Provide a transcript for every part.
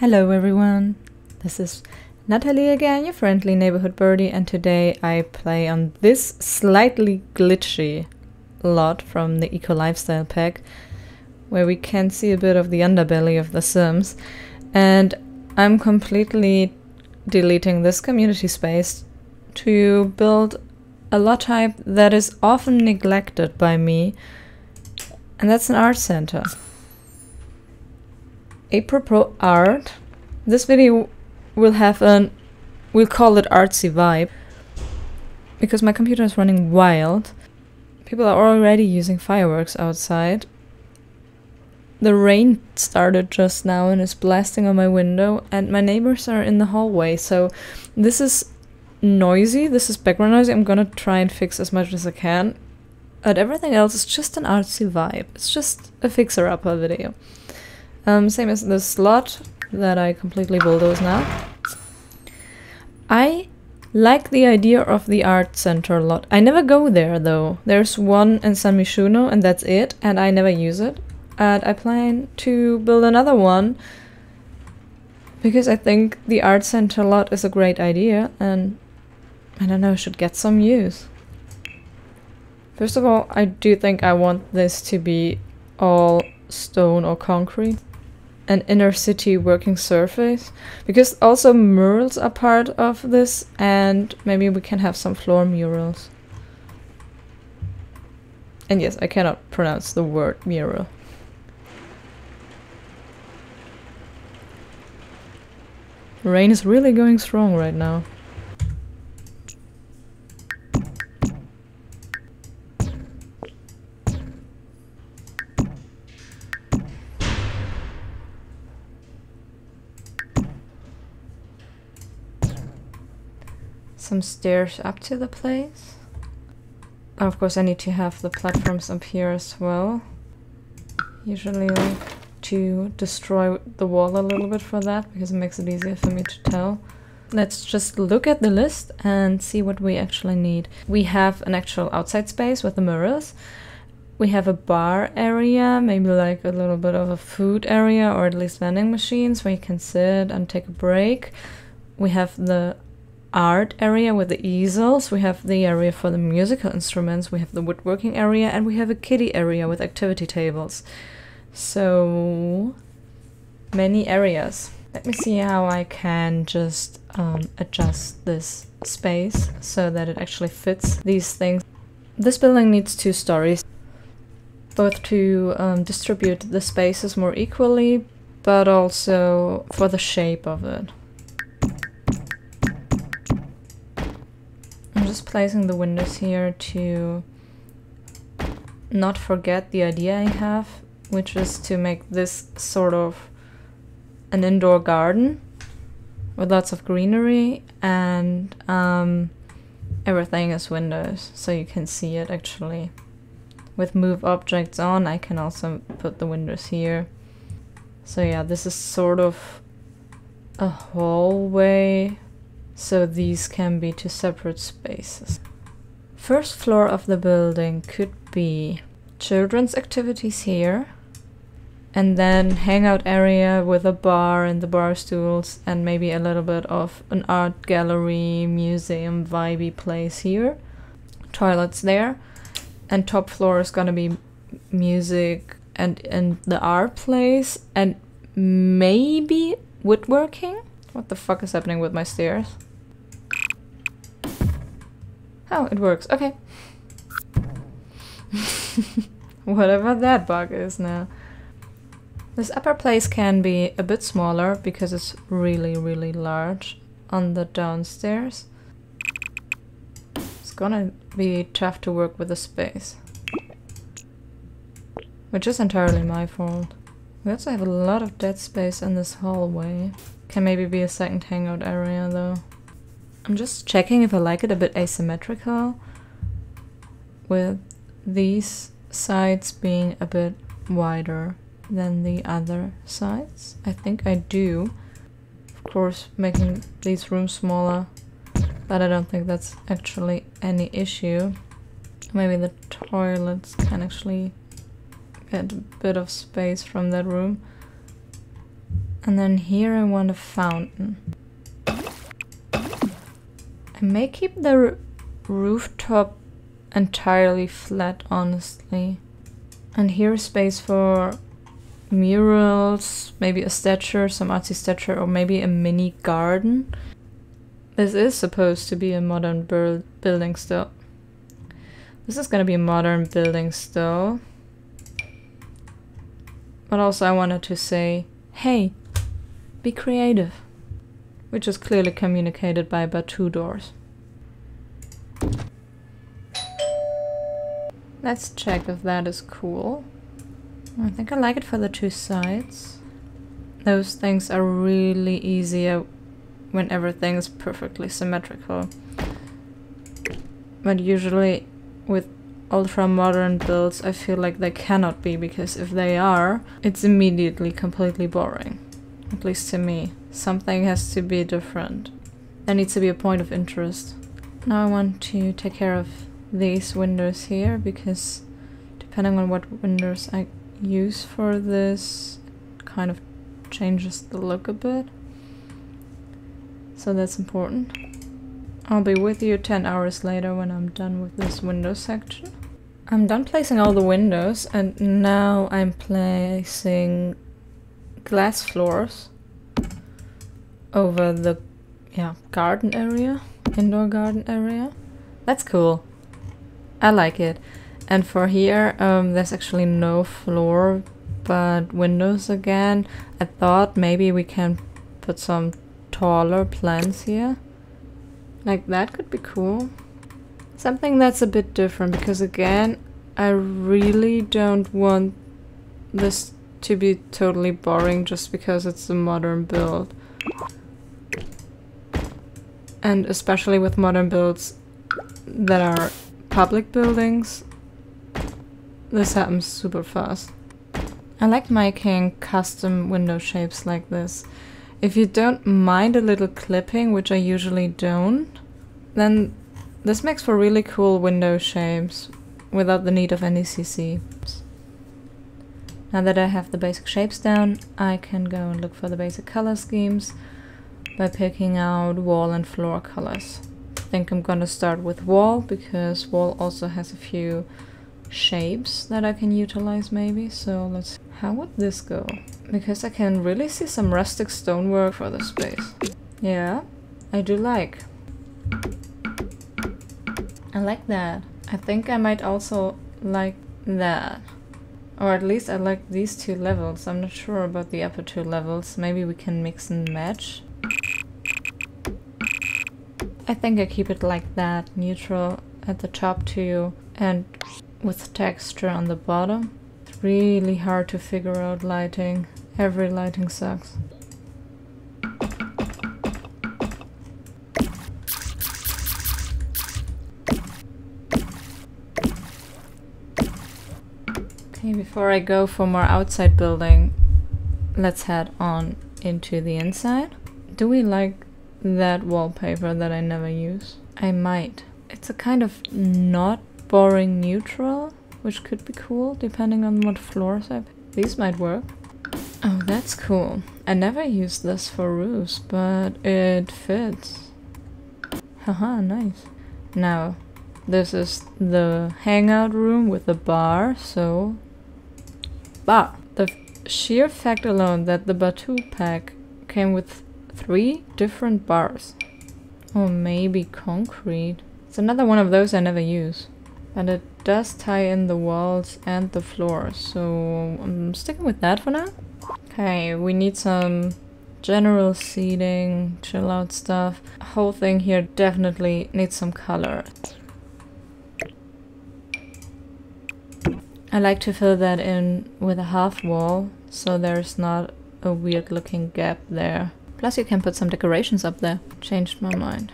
Hello everyone, this is Natalie again, your friendly neighborhood birdie, and today I play on this slightly glitchy lot from the Eco Lifestyle pack, where we can see a bit of the underbelly of The Sims, and I'm completely deleting this community space to build a lot type that is often neglected by me, and that's an art center. Apropos art, this video will have we'll call it artsy vibe, because my computer is running wild. People are already using fireworks outside. The rain started just now and is blasting on my window, and my neighbors are in the hallway, so this is noisy, this is background noisy. I'm gonna try and fix as much as I can, but everything else is just an artsy vibe. It's just a fixer-upper video. Same as this lot that I completely bulldoze now. I like the idea of the art center lot. I never go there though. There's one in San Mishuno and that's it, and I never use it. And I plan to build another one because I think the art center lot is a great idea and I don't know, should get some use. First of all, I do think I want this to be all stone or concrete. An inner city working surface, because also murals are part of this, and maybe we can have some floor murals. And yes, I cannot pronounce the word mural. Rain is really going strong right now. Some stairs up to the place. Of course, I need to have the platforms up here as well. Usually like to destroy the wall a little bit for that, because it makes it easier for me to tell. Let's just look at the list and see what we actually need. We have an actual outside space with the mirrors. We have a bar area, maybe like a little bit of a food area, or at least vending machines where you can sit and take a break. We have the art area with the easels, we have the area for the musical instruments, we have the woodworking area, and we have a kiddie area with activity tables. So many areas. Let me see how I can just adjust this space so that it actually fits these things. This building needs 2 stories, both to distribute the spaces more equally, but also for the shape of it. I'm just placing the windows here to not forget the idea I have, which is to make this sort of an indoor garden with lots of greenery, and everything is windows, so you can see it actually. With move objects on, I can also put the windows here. So yeah, this is sort of a hallway, so these can be 2 separate spaces. First floor of the building could be children's activities here, and then hangout area with a bar and the bar stools, and maybe a little bit of an art gallery, museum vibey place here. Toilets there, and top floor is gonna be music and the art place, and maybe woodworking. What the fuck is happening with my stairs? Oh, it works. Okay. Whatever that bug is now. This upper place can be a bit smaller because it's really, really large on the downstairs. It's gonna be tough to work with the space, which is entirely my fault. We also have a lot of dead space in this hallway. Can maybe be a second hangout area though. I'm just checking if I like it a bit asymmetrical, with these sides being a bit wider than the other sides. I think I do. Of course, making these rooms smaller, but I don't think that's actually any issue. Maybe the toilets can actually get a bit of space from that room. And then here I want a fountain. I may keep the rooftop entirely flat, honestly. And here is space for murals, maybe a statue, some artsy statue, or maybe a mini garden. This is supposed to be a modern building still. This is gonna be a modern building still. But also I wanted to say, hey, be creative. Which is clearly communicated by about 2 doors. Let's check if that is cool. I think I like it for the 2 sides. Those things are really easier when everything is perfectly symmetrical. But usually with ultra-modern builds I feel like they cannot be, because if they are, it's immediately completely boring. At least to me. Something has to be different. There needs to be a point of interest. Now I want to take care of these windows here, because depending on what windows I use for this, it kind of changes the look a bit. So that's important. I'll be with you 10 hours later when I'm done with this window section. I'm done placing all the windows, and now I'm placing glass floors over the garden area, indoor garden area. That's cool. I like it. And for here, there's actually no floor, but windows again. I thought maybe we can put some taller plants here. Like that could be cool. Something that's a bit different, because again, I really don't want this to be totally boring just because it's a modern build. And especially with modern builds that are public buildings, this happens super fast. I like making custom window shapes like this. If you don't mind a little clipping, which I usually don't, then this makes for really cool window shapes without the need of any CC. Now that I have the basic shapes down, I can go and look for the basic color schemes by picking out wall and floor colors. I think I'm gonna start with wall, because wall also has a few shapes that I can utilize maybe. So let's... how would this go? Because I can really see some rustic stonework for the space. Yeah, I do like. I like that. I think I might also like that. Or at least I like these 2 levels. I'm not sure about the upper 2 levels. Maybe we can mix and match. I think I keep it like that. Neutral at the top too, and with texture on the bottom. It's really hard to figure out lighting. Every lighting sucks. Okay, before I go for more outside building, let's head on into the inside. Do we like that wallpaper that I never use? I might. It's a kind of not boring neutral, which could be cool depending on what floors I pick. These might work. Oh, that's cool. I never used this for roofs, but it fits. Haha, nice. Now, this is the hangout room with the bar, so... bar! The sheer fact alone that the Batu pack came with 3 different bars. Or maybe concrete. It's another one of those I never use. And it does tie in the walls and the floors, so I'm sticking with that for now. Okay, we need some general seating, chill out stuff. The whole thing here definitely needs some color. I like to fill that in with a half wall, so there's not a weird looking gap there. Plus you can put some decorations up there. Changed my mind.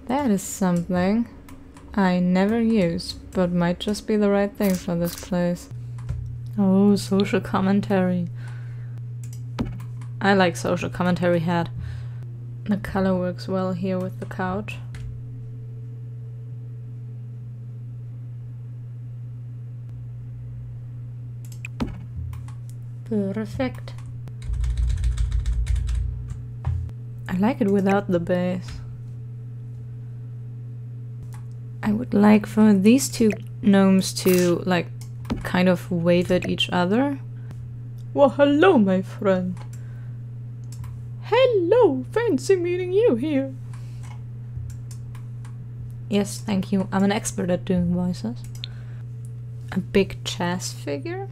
That is something I never use, but might just be the right thing for this place. Oh, social commentary. I like social commentary hat. The color works well here with the couch. Perfect. I like it without the base. I would like for these two gnomes to, like, kind of wave at each other. Well, hello, my friend. Hello, fancy meeting you here. Yes, thank you. I'm an expert at doing voices. A big chess figure?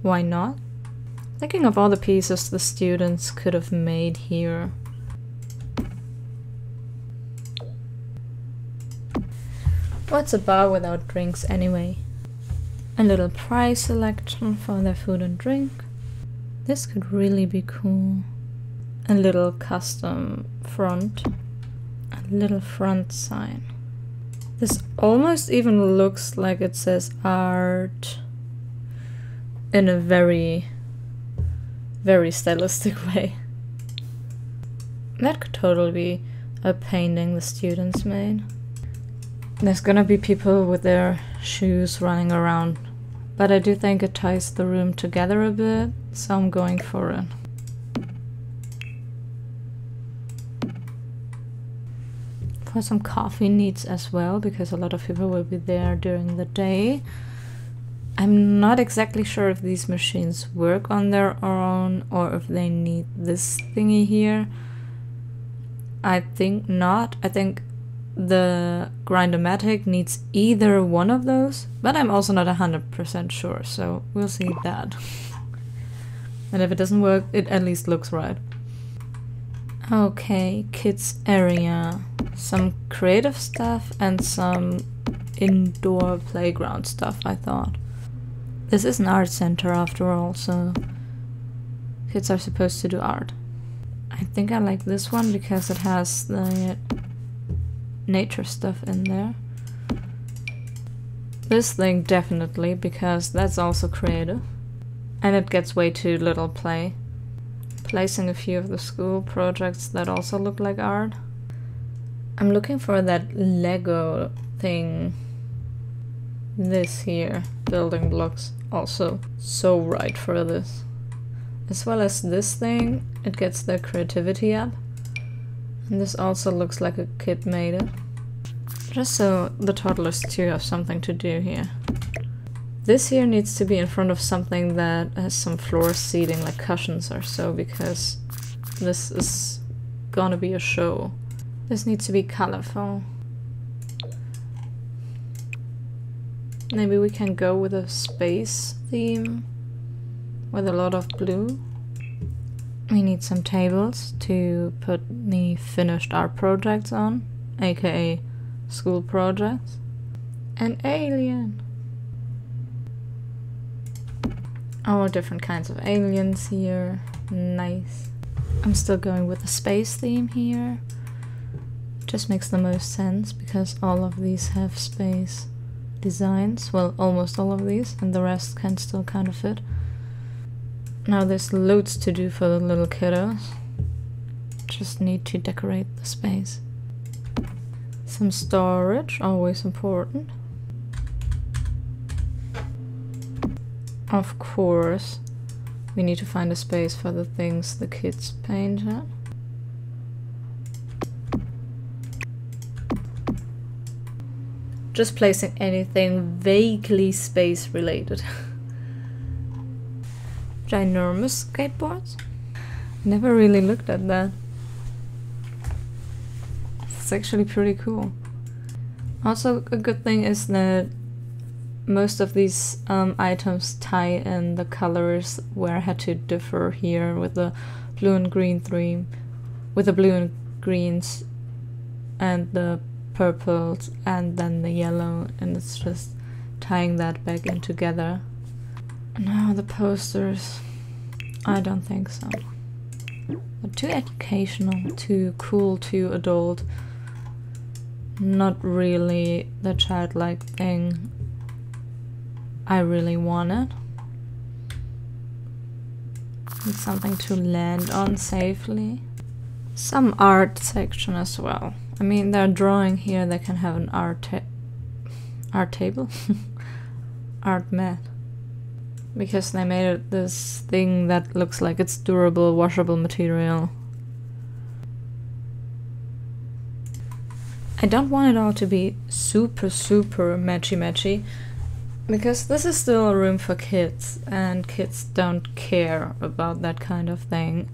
Why not? Thinking of all the pieces the students could have made here. What's a bar without drinks anyway? A little prize selection for their food and drink. This could really be cool. A little custom front. A little front sign. This almost even looks like it says art in a very, very stylistic way. That could totally be a painting the students made. There's gonna be people with their shoes running around, but I do think it ties the room together a bit, so I'm going for it. For some coffee needs as well, because a lot of people will be there during the day. I'm not exactly sure if these machines work on their own or if they need this thingy here. I think not. I think the Grindomatic needs either one of those, but I'm also not 100% sure, so we'll see that. And if it doesn't work, it at least looks right. Okay, kids area. Some creative stuff and some indoor playground stuff, I thought. This is an art center after all, so kids are supposed to do art. I think I like this one because it has the nature stuff in there. This thing definitely, because that's also creative. And it gets way too little play. Placing a few of the school projects that also look like art. I'm looking for that Lego thing. This here, building blocks, also so right for this. As well as this thing, it gets their creativity up. And this also looks like a kid made it. Just so the toddlers too have something to do here. This here needs to be in front of something that has some floor seating, like cushions or so, because this is gonna be a show. This needs to be colorful. Maybe we can go with a space theme with a lot of blue. We need some tables to put the finished art projects on, aka school projects. An alien! Oh, different kinds of aliens here. Nice. I'm still going with the space theme here. Just makes the most sense because all of these have space designs. Well, almost all of these, and the rest can still kind of fit. Now there's loads to do for the little kiddos. Just need to decorate the space. Some storage, always important. Of course, we need to find a space for the things the kids painted. Just placing anything vaguely space related. Ginormous skateboards? Never really looked at that. It's actually pretty cool. Also, a good thing is that most of these items tie in the colors, where I had to differ here with the blue and green theme, with the blue and greens and the purples and then the yellow, and it's just tying that back in together. Now the posters, I don't think so. But too educational, too cool, too adult. Not really the childlike thing I really wanted. Need something to land on safely. Some art section as well. I mean, they're drawing here, they can have an art table? Art mat. because they made it this thing that looks like it's durable, washable material. I don't want it all to be super matchy, because this is still a room for kids, and kids don't care about that kind of thing.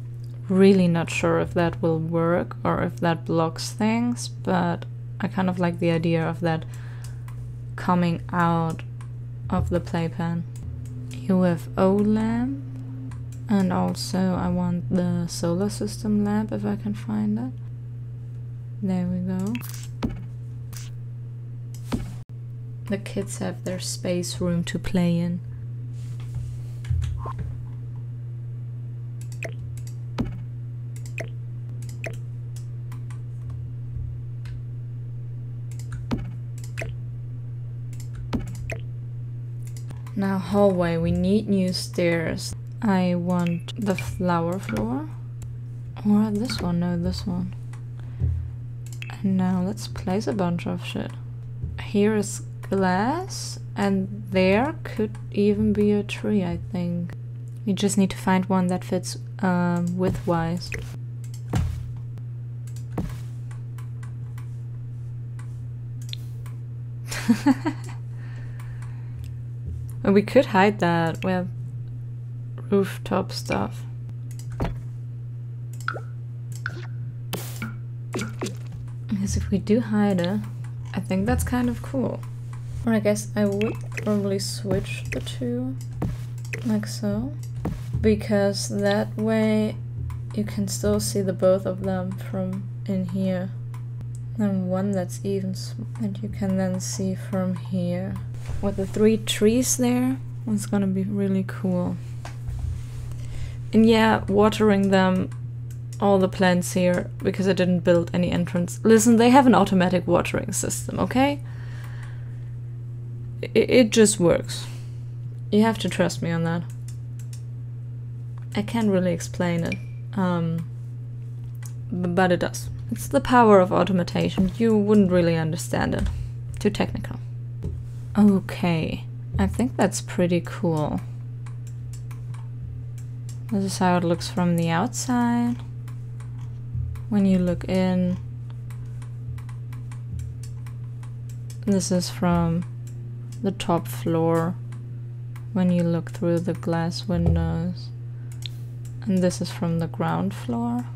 Really not sure if that will work or if that blocks things, but I kind of like the idea of that coming out of the playpen. UFO lamp, and also I want the solar system lamp if I can find it. There we go. The kids have their space room to play in. Now hallway, we need new stairs. I want the flower floor. Or this one, no, this one. And now let's place a bunch of shit. Here is glass, and there could even be a tree, I think. You just need to find one that fits width-wise. We could hide that with rooftop stuff. Because if we do hide it, I think that's kind of cool. Or I guess I would probably switch the two, like so. Because that way you can still see the both of them from in here. And one that's even that you can then see from here. With the 3 trees there, it's gonna be really cool. And yeah, watering them, all the plants here, because I didn't build any entrance. Listen, they have an automatic watering system, okay? It just works. You have to trust me on that. I can't really explain it, but it does. It's the power of automation. You wouldn't really understand it. Too technical. Okay, I think that's pretty cool. This is how it looks from the outside. When you look in, this is from the top floor when you look through the glass windows, and this is from the ground floor.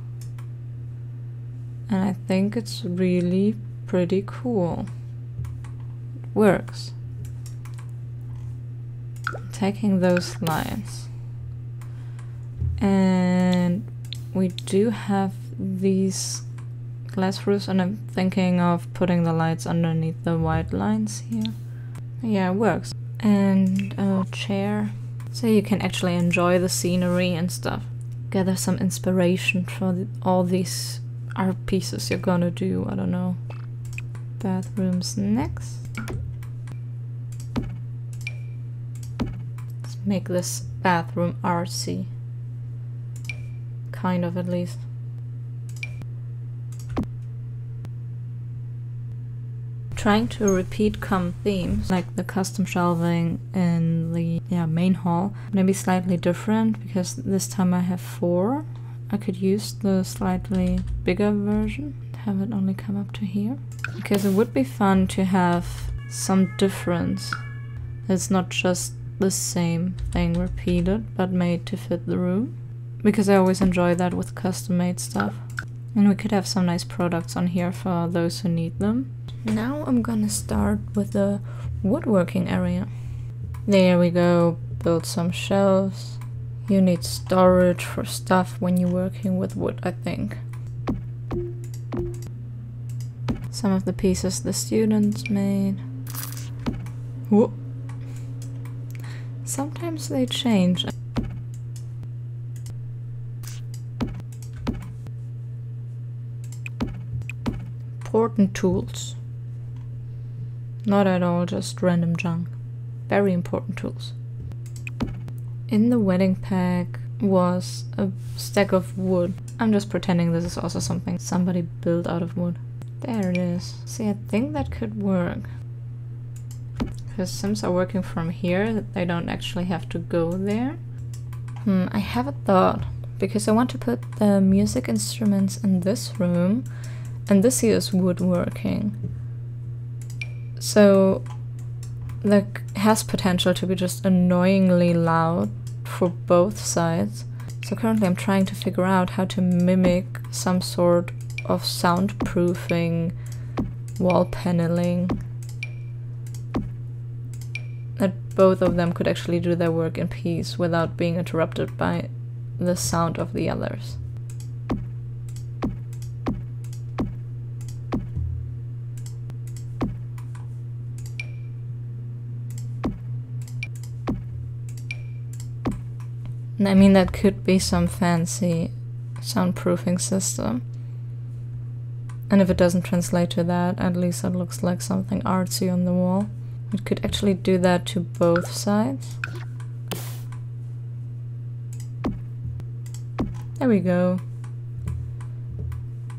And I think it's really pretty cool. It works. Taking those lines, and we do have these glass roofs, and I'm thinking of putting the lights underneath the white lines here. Yeah, it works. And a chair, so you can actually enjoy the scenery and stuff. Gather some inspiration for all these art pieces you're gonna do. I don't know. Bathrooms next. Let's make this bathroom artsy. Kind of, at least. Trying to repeat common themes, like the custom shelving in the main hall. Maybe slightly different, because this time I have 4. I could use the slightly bigger version, have it only come up to here. Because it would be fun to have some difference. It's not just the same thing repeated, but made to fit the room. Because I always enjoy that with custom made stuff. And we could have some nice products on here for those who need them. Now I'm gonna start with the woodworking area. There we go, build some shelves. You need storage for stuff when you're working with wood, I think. Some of the pieces the students made. Whoop. Sometimes they change. Important tools. Not at all just random junk. Very important tools. In the wedding pack was a stack of wood. I'm just pretending this is also something somebody built out of wood. There it is. See, I think that could work. Because Sims are working from here, they don't actually have to go there. I have a thought, because I want to put the music instruments in this room, and this here is woodworking. So that has potential to be just annoyingly loud for both sides. So currently I'm trying to figure out how to mimic some sort of soundproofing, wall paneling, that both of them could actually do their work in peace without being interrupted by the sound of the others. And I mean, that could be some fancy soundproofing system. And if it doesn't translate to that, at least it looks like something artsy on the wall. It could actually do that to both sides. There we go.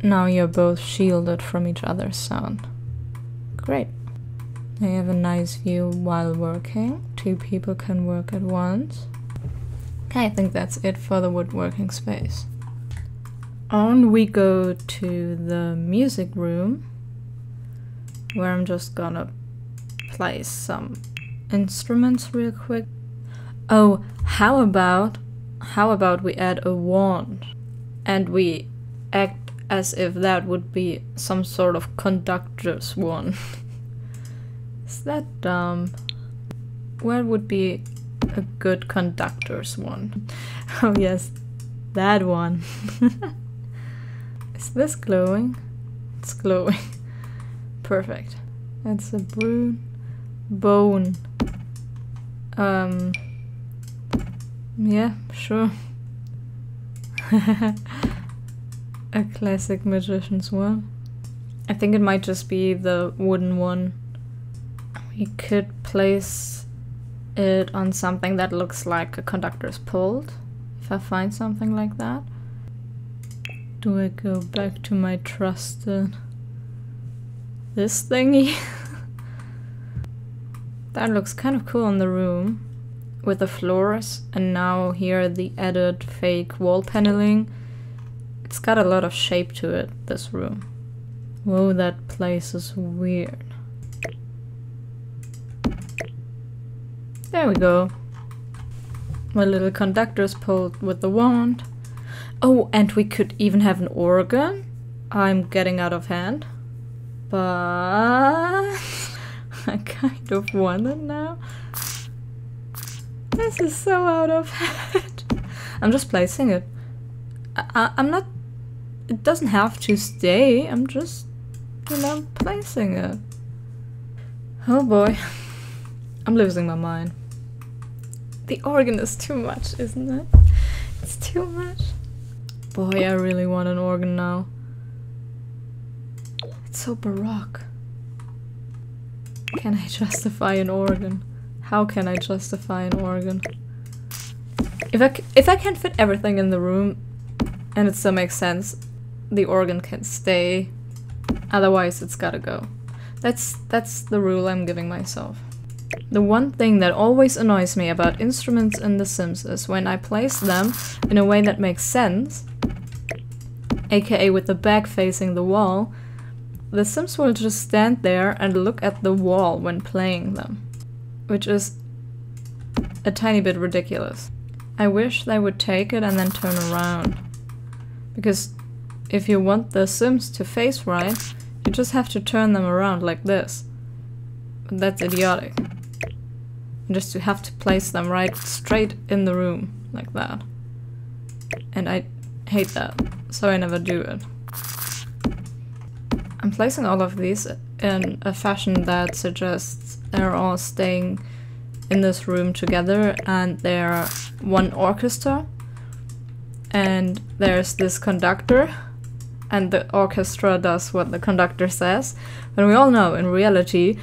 Now you're both shielded from each other's sound. Great. I have a nice view while working. 2 people can work at once. Okay, I think that's it for the woodworking space. On we go to the music room, where I'm just gonna place some instruments real quick. Oh, how about we add a wand and we act as if that would be some sort of conductor's wand. Is that dumb? Where would be a good conductor's wand? Oh yes, that one. Is this glowing? It's glowing. Perfect. That's a bone. Yeah, sure. A classic magician's wand. I think it might just be the wooden one. We could place it on something that looks like a conductor's pult, if I find something like that. Do I go back to my trusted... this thingy? That looks kind of cool in the room, with the floors, and now here the added fake wall paneling. It's got a lot of shape to it, this room. Whoa, that place is weird. There we go. My little conductor's pult with the wand. Oh, and we could even have an organ. I'm getting out of hand. But I kind of want it now. This is so out of hand. I'm just placing it. I'm not... It doesn't have to stay. I'm just, you know, placing it. Oh boy. I'm losing my mind. The organ is too much, isn't it? It's too much. Boy, I really want an organ now. It's so baroque. Can I justify an organ? How can I justify an organ? If I can fit everything in the room and it still makes sense, the organ can stay. Otherwise, it's gotta go. That's the rule I'm giving myself. The one thing that always annoys me about instruments in The Sims is when I place them in a way that makes sense, aka with the back facing the wall, the Sims will just stand there and look at the wall when playing them, which is a tiny bit ridiculous. I wish they would take it and then turn around, because if you want the Sims to face right, you just have to turn them around like this. But that's idiotic. Just to have to place them right straight in the room, like that. And I hate that, so I never do it. I'm placing all of these in a fashion that suggests they're all staying in this room together and they're one orchestra. And there's this conductor, and the orchestra does what the conductor says. But we all know, in reality,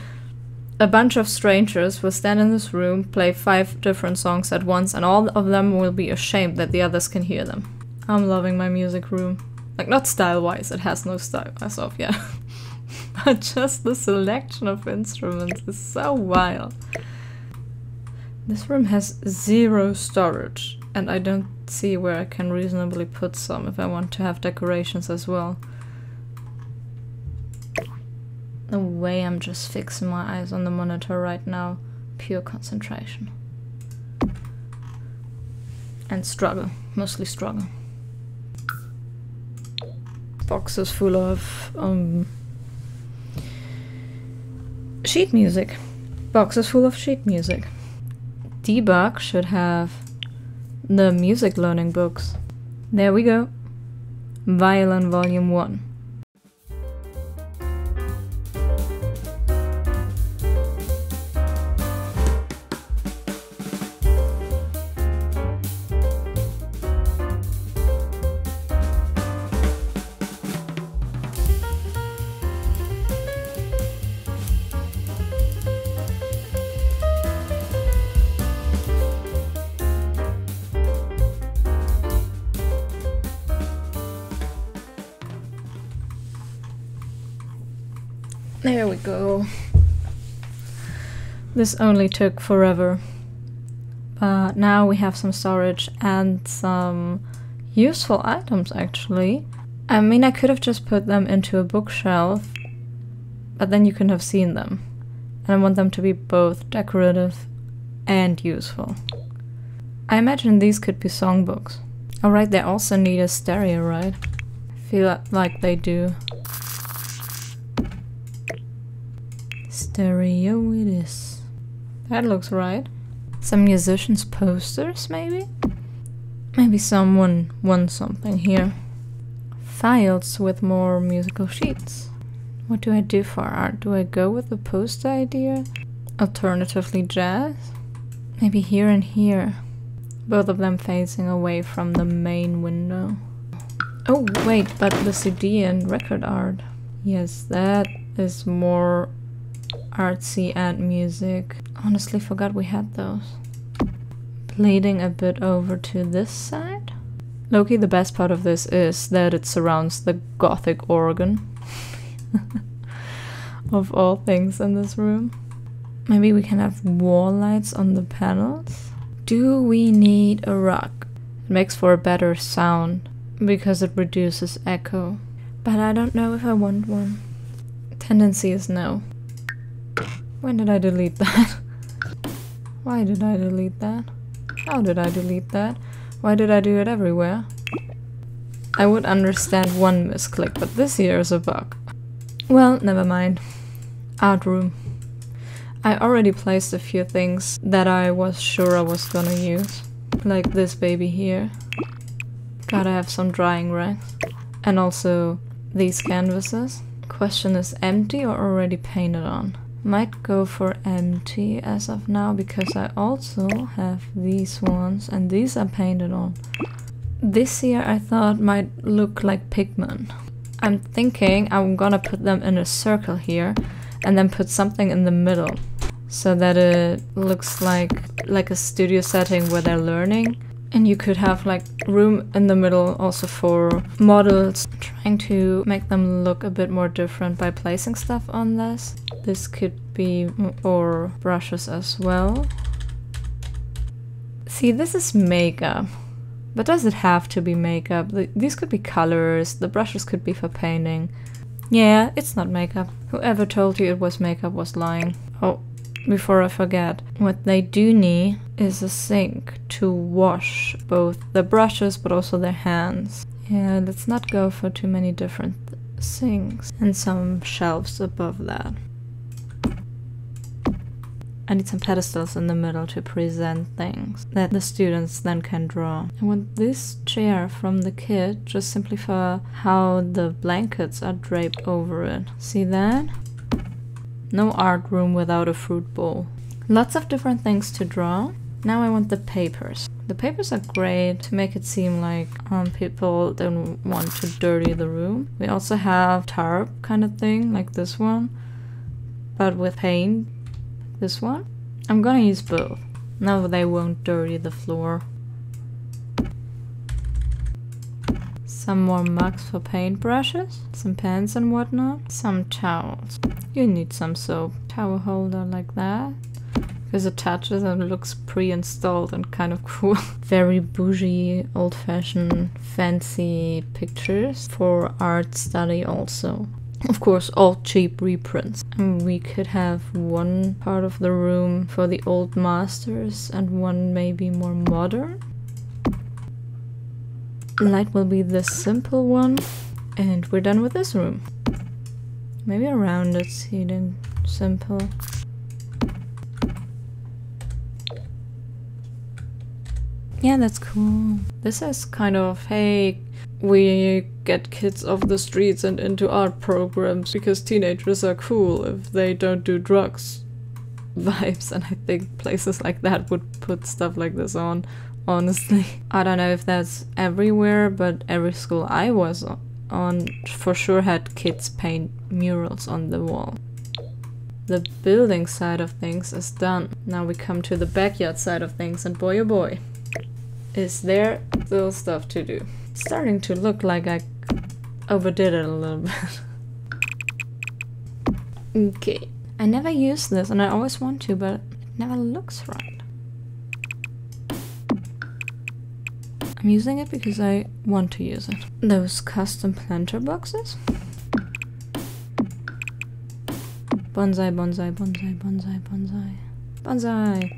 a bunch of strangers will stand in this room, play 5 different songs at once, and all of them will be ashamed that the others can hear them. I'm loving my music room. Like, not style-wise, it has no style as of yet. but just the selection of instruments is so wild. This room has 0 storage, and I don't see where I can reasonably put some if I want to have decorations as well. No way, I'm just fixing my eyes on the monitor right now. Pure concentration. And struggle. Mostly struggle. Boxes full of sheet music. Boxes full of sheet music. Debug should have the music learning books. There we go. Violin Volume 1. There we go. This only took forever. But now we have some storage and some useful items actually. I mean, I could have just put them into a bookshelf, but then you couldn't have seen them. And I want them to be both decorative and useful. I imagine these could be songbooks. Alright, they also need a stereo, right? I feel like they do. Stereo it is. That looks right. Some musicians' posters, maybe? Maybe someone won something here. Files with more musical sheets. What do I do for art? Do I go with the poster idea? Alternatively jazz? Maybe here and here. Both of them facing away from the main window. Oh wait, but the CD and record art. Yes, that is more artsy and music. Honestly forgot we had those. Bleeding a bit over to this side. Loki, the best part of this is that it surrounds the gothic organ. Of all things in this room. Maybe we can have wall lights on the panels. Do we need a rug? It makes for a better sound because it reduces echo. But I don't know if I want one. Tendency is no. When did I delete that? Why did I delete that? How did I delete that? Why did I do it everywhere? I would understand one misclick, but this here is a bug. Well, never mind. Art room. I already placed a few things that I was sure I was gonna use. Like this baby here. Gotta have some drying racks. And also these canvases. Question is empty or already painted on? Might go for empty as of now because I also have these ones and these are painted on. This here I thought might look like pigment. I'm thinking I'm gonna put them in a circle here and then put something in the middle so that it looks like a studio setting where they're learning. And you could have like room in the middle also for models. I'm trying to make them look a bit more different by placing stuff on this. This could be for brushes as well. See, this is makeup. But does it have to be makeup? These could be colors, the brushes could be for painting. Yeah, it's not makeup. Whoever told you it was makeup was lying. Oh, before I forget, what they do need is a sink to wash both the brushes but also their hands. Yeah, let's not go for too many different sinks. And some shelves above that. I need some pedestals in the middle to present things that the students then can draw. I want this chair from the kit just simply for how the blankets are draped over it. See that? No art room without a fruit bowl. Lots of different things to draw. Now I want the papers. The papers are great to make it seem like people don't want to dirty the room. We also have tarp kind of thing, like this one, but with paint. This one? I'm gonna use both. Now they won't dirty the floor. Some more mugs for paintbrushes, some pens and whatnot, some towels. You need some soap. Towel holder like that. Because it touches and looks pre-installed and kind of cool. Very bougie, old-fashioned, fancy pictures for art study also. Of course, all cheap reprints. And we could have one part of the room for the old masters and one maybe more modern. Light will be this simple one. And we're done with this room. Maybe a rounded seating, simple. Yeah, that's cool. This is kind of, hey, we get kids off the streets and into art programs because teenagers are cool if they don't do drugs vibes. And I think places like that would put stuff like this on, honestly. I don't know if that's everywhere, but every school I was on for sure had kids paint murals on the wall. The building side of things is done. Now we come to the backyard side of things, and boy oh boy, is there still stuff to do. It's starting to look like I overdid it a little bit. Okay. I never use this and I always want to, but it never looks right. I'm using it because I want to use it. Those custom planter boxes. Bonsai, bonsai, bonsai, bonsai, bonsai. Bonsai!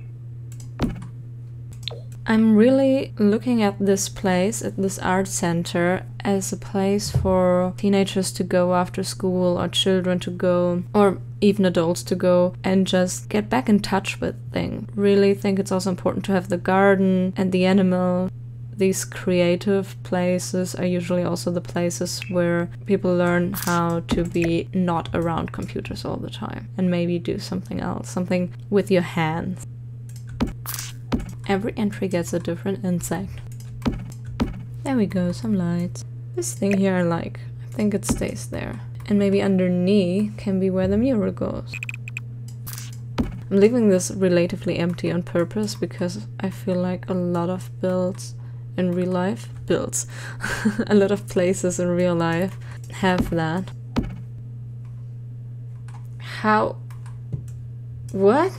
I'm really looking at this place, at this art center, as a place for teenagers to go after school, or children to go, or even adults to go and just get back in touch with things. Really think it's also important to have the garden and the animal. These creative places are usually also the places where people learn how to be not around computers all the time and maybe do something else, something with your hands. Every entry gets a different insect. There we go, some lights. This thing here I like. I think it stays there. And maybe underneath can be where the mural goes. I'm leaving this relatively empty on purpose because I feel like a lot of builds in real life, a lot of places in real life have that. How? What?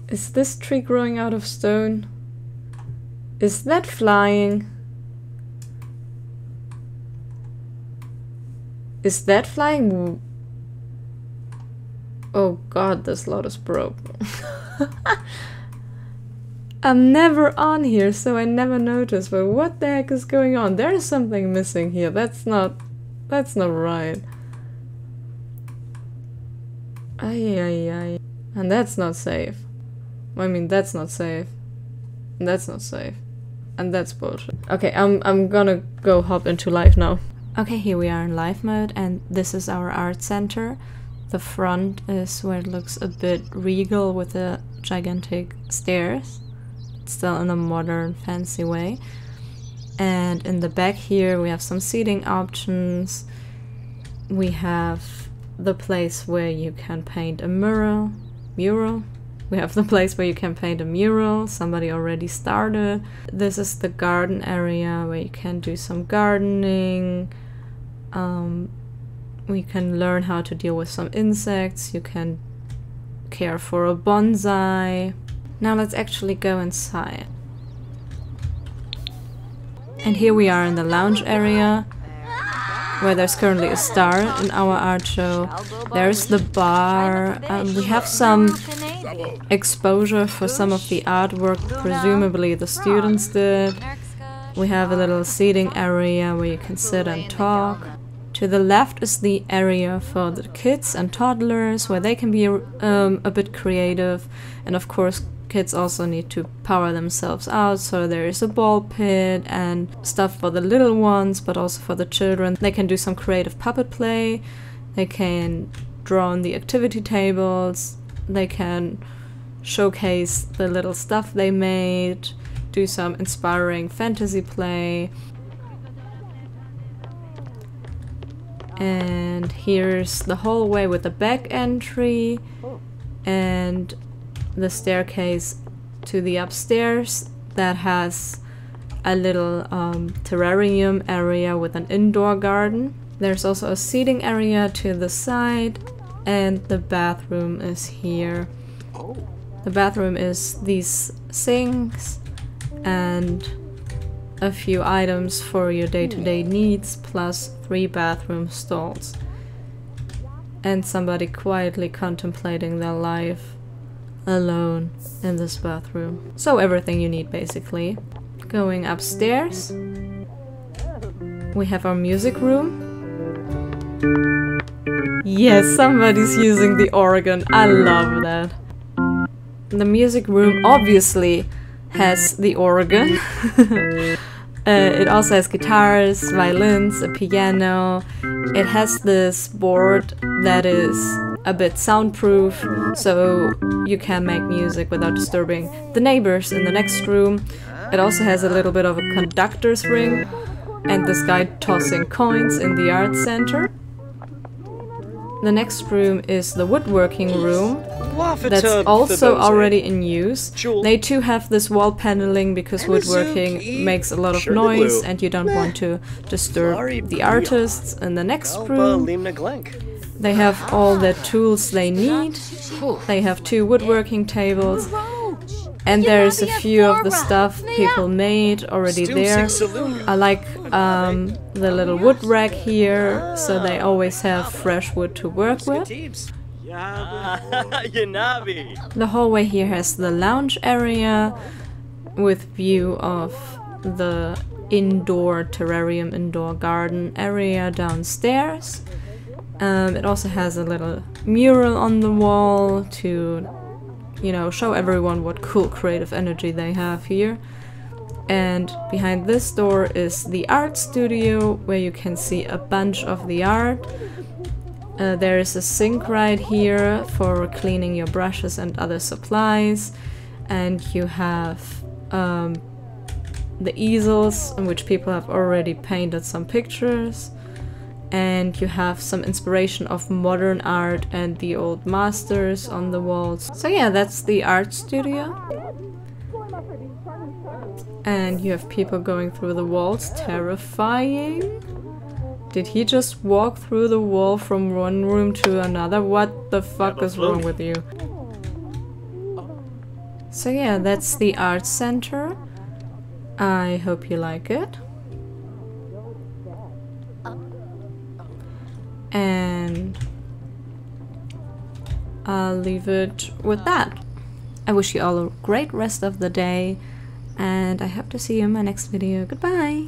Is this tree growing out of stone? Is that flying? Is that flying? Oh god, this lotus broke. I'm never on here, so I never notice, but what the heck is going on? There's something missing here. That's not right. Ay. And that's not safe. I mean, that's not safe. And that's not safe. And that's bullshit. Okay, I'm gonna go hop into live now. Okay, here we are in live mode, and this is our art center. The front is where it looks a bit regal with the gigantic stairs. It's still in a modern, fancy way. And in the back here we have some seating options. We have the place where you can paint a mural. We have the place where you can paint a mural. Somebody already started. This is the garden area where you can do some gardening. We can learn how to deal with some insects. You can care for a bonsai. Now let's actually go inside. And here we are in the lounge area, where there's currently a star in our art show. There's the bar. We have some exposure for some of the artwork, presumably the students did. We have a little seating area where you can sit and talk. To the left is the area for the kids and toddlers, where they can be a bit creative. And of course, kids also need to power themselves out, so there is a ball pit and stuff for the little ones, but also for the children. They can do some creative puppet play, they can draw on the activity tables, they can showcase the little stuff they made, do some inspiring fantasy play. And here's the hallway with the back entry and the staircase to the upstairs that has a little terrarium area with an indoor garden. There's also a seating area to the side, and the bathroom is here. The bathroom is these sinks and a few items for your day-to-day needs, plus 3 bathroom stalls. And somebody quietly contemplating their life alone in this bathroom. So everything you need, basically. Going upstairs, we have our music room. Yes, somebody's using the organ. I love that. The music room obviously has the organ. It also has guitars, violins, a piano. It has this board that is a bit soundproof, so you can make music without disturbing the neighbors in the next room. It also has a little bit of a conductor's ring, and this guy tossing coins in the art center. The next room is the woodworking room. That's also already in use. They too have this wall paneling because woodworking makes a lot of noise and you don't want to disturb the artists. In the next room, they have all the tools they need. They have 2 woodworking tables. And there's a few of the stuff people made already there. I like the little wood rack here, so they always have fresh wood to work with. The hallway here has the lounge area with view of the indoor terrarium, indoor garden area downstairs. It also has a little mural on the wall to, you know, show everyone what cool creative energy they have here. And behind this door is the art studio, where you can see a bunch of the art. There is a sink right here for cleaning your brushes and other supplies. And you have the easels in which people have already painted some pictures. And you have some inspiration of modern art and the old masters on the walls. So yeah, that's the art studio. And you have people going through the walls. Terrifying. Did he just walk through the wall from one room to another? What the fuck is wrong with you? So yeah, that's the art center. I hope you like it. And I'll leave it with that. I wish you all a great rest of the day, and I hope to see you in my next video. Goodbye!